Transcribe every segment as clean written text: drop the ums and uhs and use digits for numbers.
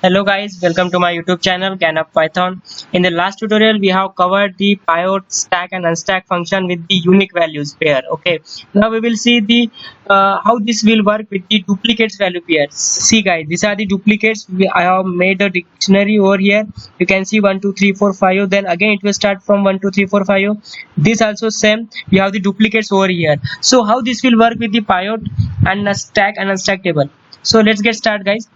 Hello guys, welcome to my YouTube channel GANUP Python. In the last tutorial, we have covered the pivot, stack and unstack function with the unique values pair. Okay, now we will see the how this will work with the duplicates value pairs. See guys, these are the duplicates. I have made a dictionary over here. You can see 1, 2, 3, 4, 5. Then again it will start from 1, 2, 3, 4, 5. This also same. We have the duplicates over here. So how this will work with the pivot and a stack and unstack table. So let's get started guys.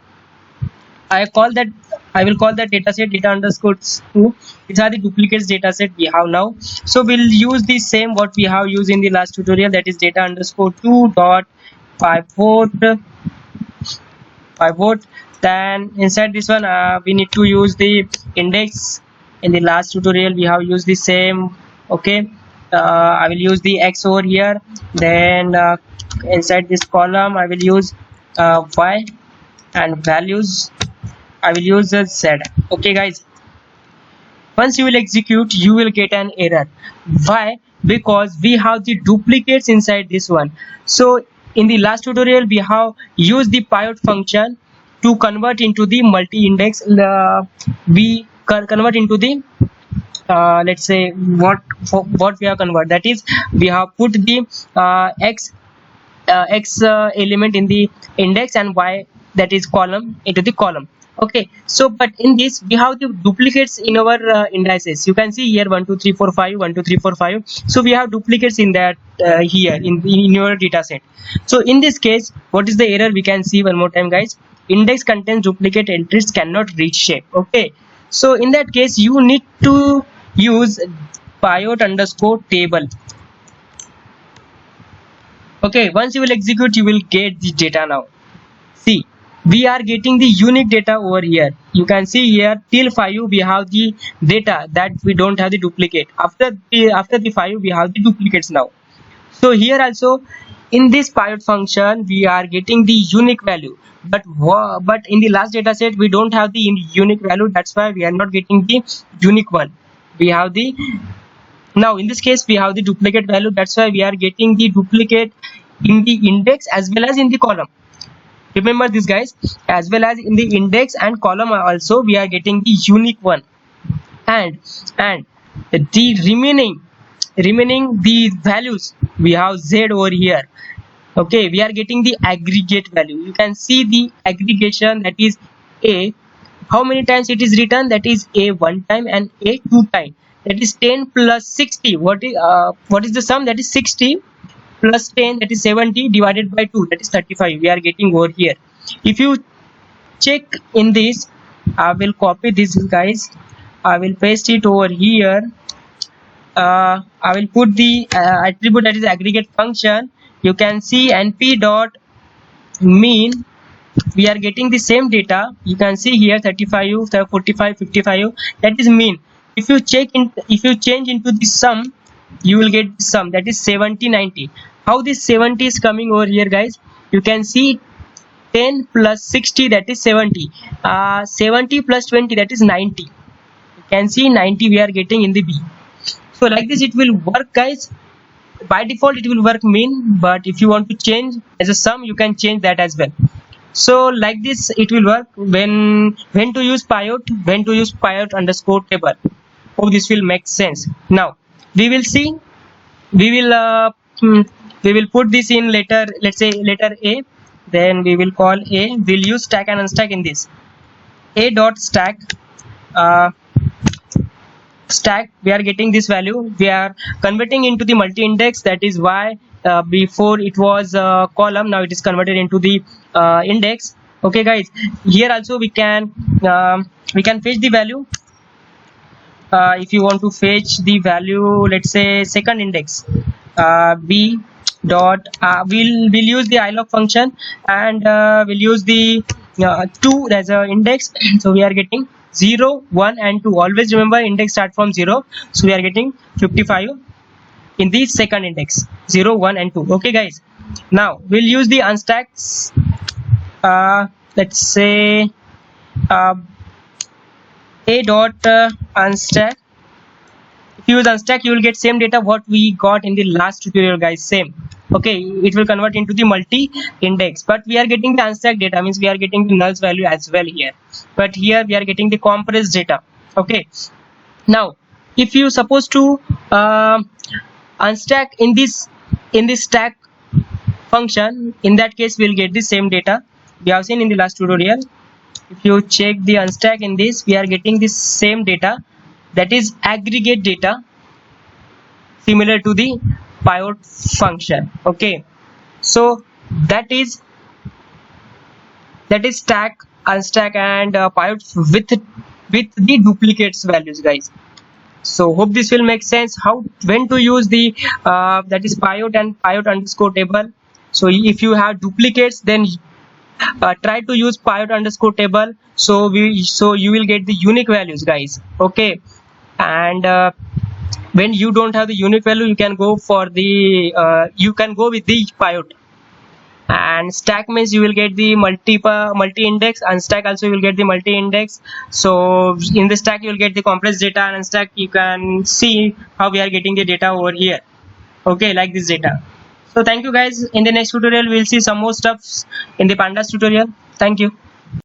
I will call that dataset data underscore 2. These are the duplicates dataset we have now. So we'll use the same what we have used in the last tutorial, that is data underscore 2 dot pivot. Then inside this one we need to use the index. In the last tutorial we have used the same. Okay, I will use the x over here. Then inside this column I will use y, and values I will use the z. Okay guys, once you will execute you will get an error. Why? Because we have the duplicates inside this one. So in the last tutorial we have used the pivot function to convert into the multi-index. We convert into the let's say what we have convert, that is we have put the x element in the index and y, that is column, into the column. Okay, so but in this we have the duplicates in our indices. You can see here 1 2 3 4 5, 1 2 3 4 5. So we have duplicates in that here in your data set. So in this case, what is the error? We can see one more time guys. Index contains duplicate entries, cannot reach shape. Okay, so in that case you need to use pivot underscore table. Okay, once you will execute you will get the data. Now see, we are getting the unique data over here. You can see here till 5 we have the data, that we don't have the duplicate. After the 5 we have the duplicates now. So here also in this pivot function we are getting the unique value, but in the last data set we don't have the unique value. That's why we are not getting the unique one. We have the, now in this case we have the duplicate value. That's why we are getting the duplicate in the index as well as in the column. Remember this guys, as well as in the index and column also we are getting the unique one, and the remaining the values we have z over here. Okay, we are getting the aggregate value. You can see the aggregation, that is a, how many times it is written, that is a 1 time and a 2 time, that is 10 plus 60. What is the sum? That is 60 plus 10, that is 70, divided by 2, that is 35. We are getting over here. If you check in this, I will copy this guys, I will paste it over here. I will put the attribute, that is aggregate function. You can see np dot mean. We are getting the same data. You can see here 35, 45, 55, that is mean. If you change into the sum, you will get the sum, that is 70, 90. How this 70 is coming over here guys? You can see 10 plus 60, that is 70. 70 plus 20, that is 90. You can see 90 we are getting in the B. So like this it will work guys. By default it will work mean, but if you want to change as a sum you can change that as well. So like this it will work. When to use pivot, when to use pivot underscore table. Hope this will make sense. Now we will see, we will put this in letter, let's say letter A. Then we will call A. We'll use stack and unstack in this. A dot stack stack, we are getting this value. We are converting into the multi-index, that is y. Before it was column, now it is converted into the index. Okay guys, here also we can fetch the value. If you want to fetch the value, let's say second index, b dot we'll use the ilog function, and we'll use the 2 as a index. So we are getting 0, 1 and 2. Always remember index start from 0. So we are getting 55 in the second index, 0, 1 and 2. Okay guys, now we'll use the unstacks. Let's say a dot unstack If you use unstack, you will get same data what we got in the last tutorial, guys. Same. Okay, it will convert into the multi-index, but we are getting the unstack data, means we are getting the nulls value as well here. But here we are getting the compressed data. Okay. Now, if you supposed to unstack in this stack function, in that case we'll get the same data we have seen in the last tutorial. If you check the unstack in this, we are getting the same data, that is aggregate data, similar to the pivot function. Okay, so that is stack, unstack, and pivot with the duplicates values, guys. So hope this will make sense how when to use the that is pivot and pivot underscore table. So if you have duplicates, then try to use pivot underscore table, so you will get the unique values, guys. Okay, and when you don't have the unique value, you can go for the you can go with the pivot. And stack means you will get the multi-index, unstack also you will get the multi-index. So in the stack you will get the compressed data, and unstack you can see how we are getting the data over here. Okay, like this data. So thank you, guys. In the next tutorial we'll see some more stuff in the pandas tutorial. Thank you.